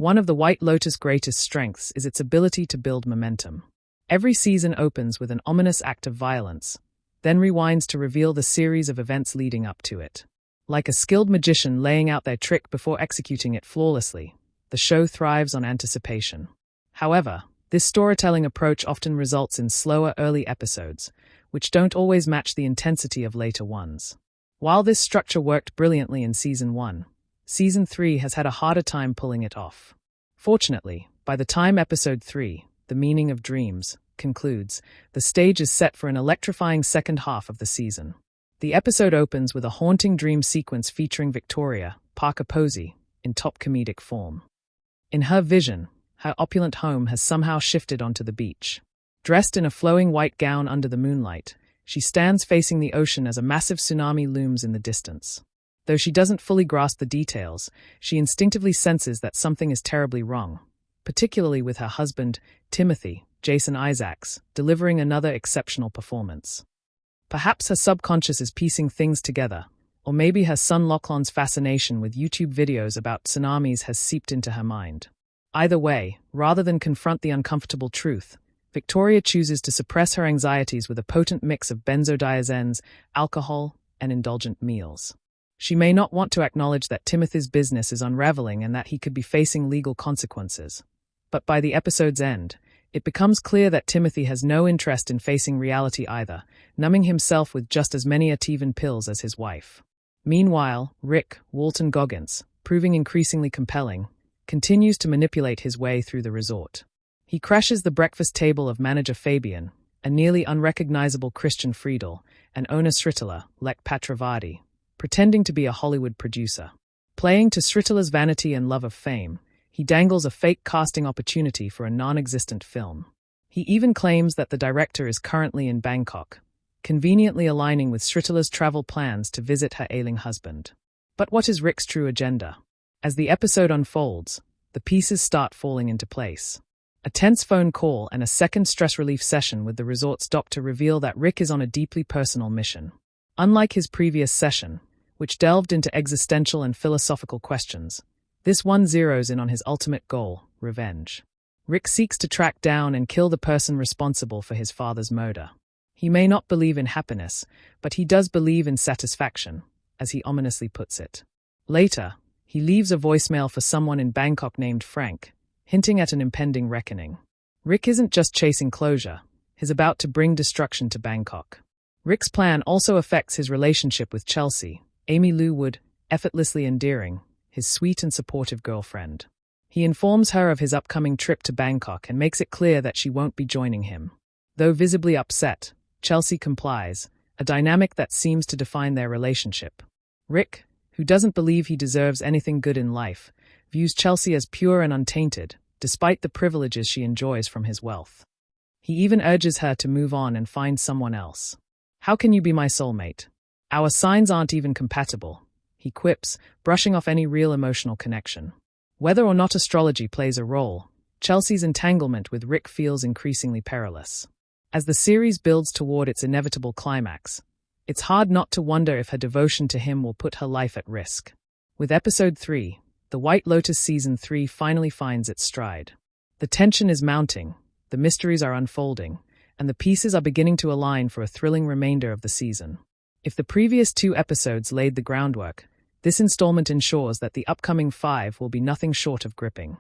One of the White Lotus' greatest strengths is its ability to build momentum. Every season opens with an ominous act of violence, then rewinds to reveal the series of events leading up to it. Like a skilled magician laying out their trick before executing it flawlessly, the show thrives on anticipation. However, this storytelling approach often results in slower early episodes, which don't always match the intensity of later ones. While this structure worked brilliantly in Season 1, Season 3 has had a harder time pulling it off. Fortunately, by the time Episode 3, The Meaning of Dreams, concludes, the stage is set for an electrifying second half of the season. The episode opens with a haunting dream sequence featuring Victoria, Parker Posey, in top comedic form. In her vision, her opulent home has somehow shifted onto the beach. Dressed in a flowing white gown under the moonlight, she stands facing the ocean as a massive tsunami looms in the distance. Though she doesn't fully grasp the details, she instinctively senses that something is terribly wrong, particularly with her husband, Timothy, Jason Isaacs, delivering another exceptional performance. Perhaps her subconscious is piecing things together, or maybe her son Lachlan's fascination with YouTube videos about tsunamis has seeped into her mind. Either way, rather than confront the uncomfortable truth, Victoria chooses to suppress her anxieties with a potent mix of benzodiazepines, alcohol, and indulgent meals. She may not want to acknowledge that Timothy's business is unraveling and that he could be facing legal consequences. But by the episode's end, it becomes clear that Timothy has no interest in facing reality either, numbing himself with just as many Ativan pills as his wife. Meanwhile, Rick, Walton Goggins, proving increasingly compelling, continues to manipulate his way through the resort. He crashes the breakfast table of manager Fabian, a nearly unrecognizable Christian Friedel, and owner Sritala, Lek Patravadi, pretending to be a Hollywood producer. Playing to Sritala's vanity and love of fame, he dangles a fake casting opportunity for a non-existent film. He even claims that the director is currently in Bangkok, conveniently aligning with Sritala's travel plans to visit her ailing husband. But what is Rick's true agenda? As the episode unfolds, the pieces start falling into place. A tense phone call and a second stress relief session with the resort's doctor reveal that Rick is on a deeply personal mission. Unlike his previous session, which delved into existential and philosophical questions, this one zeroes in on his ultimate goal, revenge. Rick seeks to track down and kill the person responsible for his father's murder. He may not believe in happiness, but he does believe in satisfaction, as he ominously puts it. Later, he leaves a voicemail for someone in Bangkok named Frank, hinting at an impending reckoning. Rick isn't just chasing closure, he's about to bring destruction to Bangkok. Rick's plan also affects his relationship with Chelsea, Amy Lou Wood, effortlessly endearing, his sweet and supportive girlfriend. He informs her of his upcoming trip to Bangkok and makes it clear that she won't be joining him. Though visibly upset, Chelsea complies, a dynamic that seems to define their relationship. Rick, who doesn't believe he deserves anything good in life, views Chelsea as pure and untainted, despite the privileges she enjoys from his wealth. He even urges her to move on and find someone else. "How can you be my soulmate? Our signs aren't even compatible," he quips, brushing off any real emotional connection. Whether or not astrology plays a role, Chelsea's entanglement with Rick feels increasingly perilous. As the series builds toward its inevitable climax, it's hard not to wonder if her devotion to him will put her life at risk. With Episode 3, The White Lotus Season 3 finally finds its stride. The tension is mounting, the mysteries are unfolding, and the pieces are beginning to align for a thrilling remainder of the season. If the previous 2 episodes laid the groundwork, this installment ensures that the upcoming 5 will be nothing short of gripping.